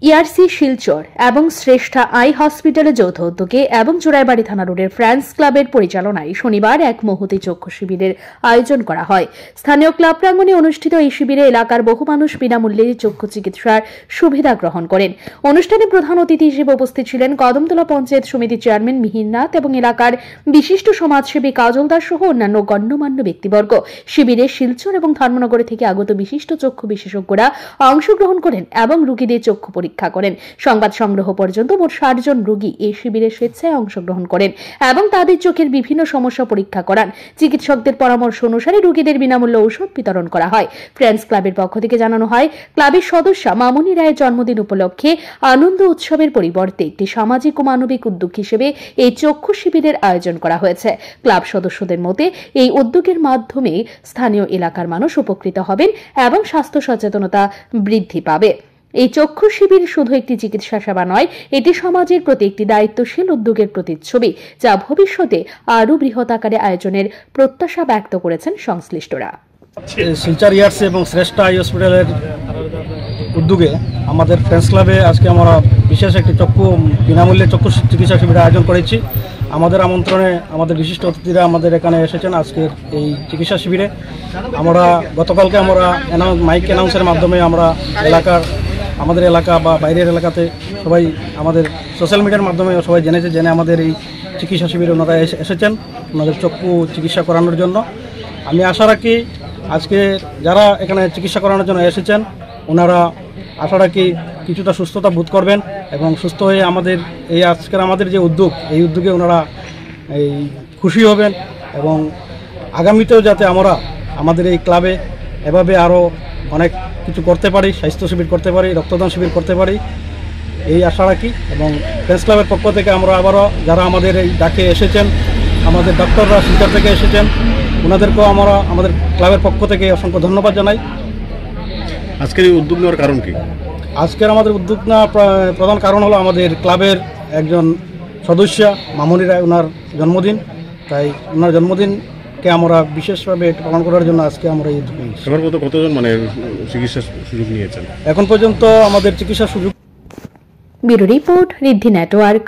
ERC Silchar এবং শ্রেষ্ঠা I হসপিটালের যৌথ উদ্যোগে এবং চোরাইবাড়ি থানা রোডের ফ্রেন্ডস ক্লাবের পরিচালনায় শনিবার এক মহতী চক্ষু শিবিরের আয়োজন করা হয়। স্থানীয় ক্লাব প্রাঙ্গণে অনুষ্ঠিত এই শিবিরে এলাকার বহু মানুষ বিনামূল্যে চক্ষু চিকিৎসার সুবিধা গ্রহণ করেন। অনুষ্ঠানে প্রধান অতিথি হিসেবে উপস্থিত ছিলেন কদমতলা পঞ্চায়েত সমিতির চেয়ারম্যান মিহির নাথ এবং এলাকার বিশিষ্ট সমাজসেবী কাজল দাস সহ অন্যান্য গণ্যমান্য ব্যক্তিবর্গ। শিবিরে শিলচর এবং ধর্মনগর থেকে আগত বিশিষ্ট চক্ষু বিশেষজ্ঞরা অংশগ্রহণ করেন এবং রোগীদের চক্ষু পরীক্ষা করেন। সংবাদ সংগ্রহ পর্যন্ত মোট ৬০ জন রোগী এই শিবিরে স্বেচ্ছায় অংশগ্রহণ করেন এবং তাদের চোখের বিভিন্ন সমস্যা পরীক্ষা করান। চিকিৎসকদের পরামর্শ অনুসারে রোগীদের বিনামূল্যে ঔষধ বিতরণ করা হয়। ফ্রেন্ডস ক্লাবের পক্ষ থেকে জানানো হয়, ক্লাবের সদস্যা মামনি রায়ের জন্মদিন উপলক্ষে আনন্দ উৎসবের পরিবর্তে একটি সামাজিক ও মানবিক উদ্যোগ হিসেবে এই চক্ষু শিবিরের আয়োজন করা হয়েছে। ক্লাব সদস্যদের মতে এই উদ্যোগের মাধ্যমে স্থানীয় এলাকার মানুষ উপকৃত হবেন এবং স্বাস্থ্য সচেতনতা বৃদ্ধি পাবে। এই চক্ষু শিবির শুধু একটি চিকিৎসা সেবা নয়, এটি সমাজের প্রতি একটি দায়িত্বশীল উদ্যোগের প্রতিচ্ছবি, যা ভবিষ্যতে আরও বৃহৎ আকারে আয়োজনের প্রত্যাশা ব্যক্ত করেছেন সংশ্লিষ্টরা। শিলচর ইআরসি এবং শ্রেষ্ঠা আই হসপিটালের উদ্যোগে আমাদের ফ্রেন্ডস ক্লাবে আজকে আমরা বিশেষ একটি বিনামূল্যে চক্ষু চিকিৎসা শিবিরের আয়োজন করেছি। আমাদের আমন্ত্রণে আমাদের বিশিষ্ট অতিথিরা আমাদের এখানে এসেছেন আজকের এই চিকিৎসা শিবিরে। আমরা গতকালকে আমরা মাইক অ্যানাউন্সের মাধ্যমে আমরা আমাদের এলাকা বা বাইরের এলাকাতে সবাই আমাদের সোশ্যাল মিডিয়ার মাধ্যমে সবাই জেনে আমাদের এই চিকিৎসা শিবিরে ওনারা এসেছেন ওনাদের চক্ষু চিকিৎসা করানোর জন্য। আমি আশা রাখি আজকে যারা এখানে চিকিৎসা করানোর জন্য এসেছেন ওনারা আশা রাখি কিছুটা সুস্থতা বোধ করবেন এবং সুস্থ হয়ে আমাদের যে উদ্যোগ এই উদ্যোগে ওনারা খুশি হবেন এবং আগামীতেও যাতে আমরা আমাদের এই ক্লাবে এভাবে আরও অনেক কিছু করতে পারি, স্বাস্থ্য শিবির করতে পারি, রক্তদান শিবির করতে পারি এই আশা রাখি। এবং ফ্রেন্ডস ক্লাবের পক্ষ থেকে আমরা আবারও যারা আমাদের এই ডাকে এসেছেন, আমাদের ডাক্তাররা শিলচর থেকে এসেছেন, ওনাদেরকেও আমরা আমাদের ক্লাবের পক্ষ থেকে অসংখ্য ধন্যবাদ জানাই। আজকের এই উদ্যোগ নেওয়ার কারণ কি? আজকের আমাদের উদ্যোগ নেওয়ার প্রধান কারণ হলো আমাদের ক্লাবের একজন সদস্য মামনি রায়, ওনার জন্মদিন। তাই ওনার জন্মদিনকে আমরা বিশেষভাবে পালন করার জন্য আজকে আমরা এই উদ্যোগ নিয়েছি। কতজন চিকিৎসার সুযোগ নিয়েছেন এখন পর্যন্ত? আমাদের চিকিৎসার সুযোগ। ব্যুরো রিপোর্ট, ঋদ্ধি নেটওয়ার্ক।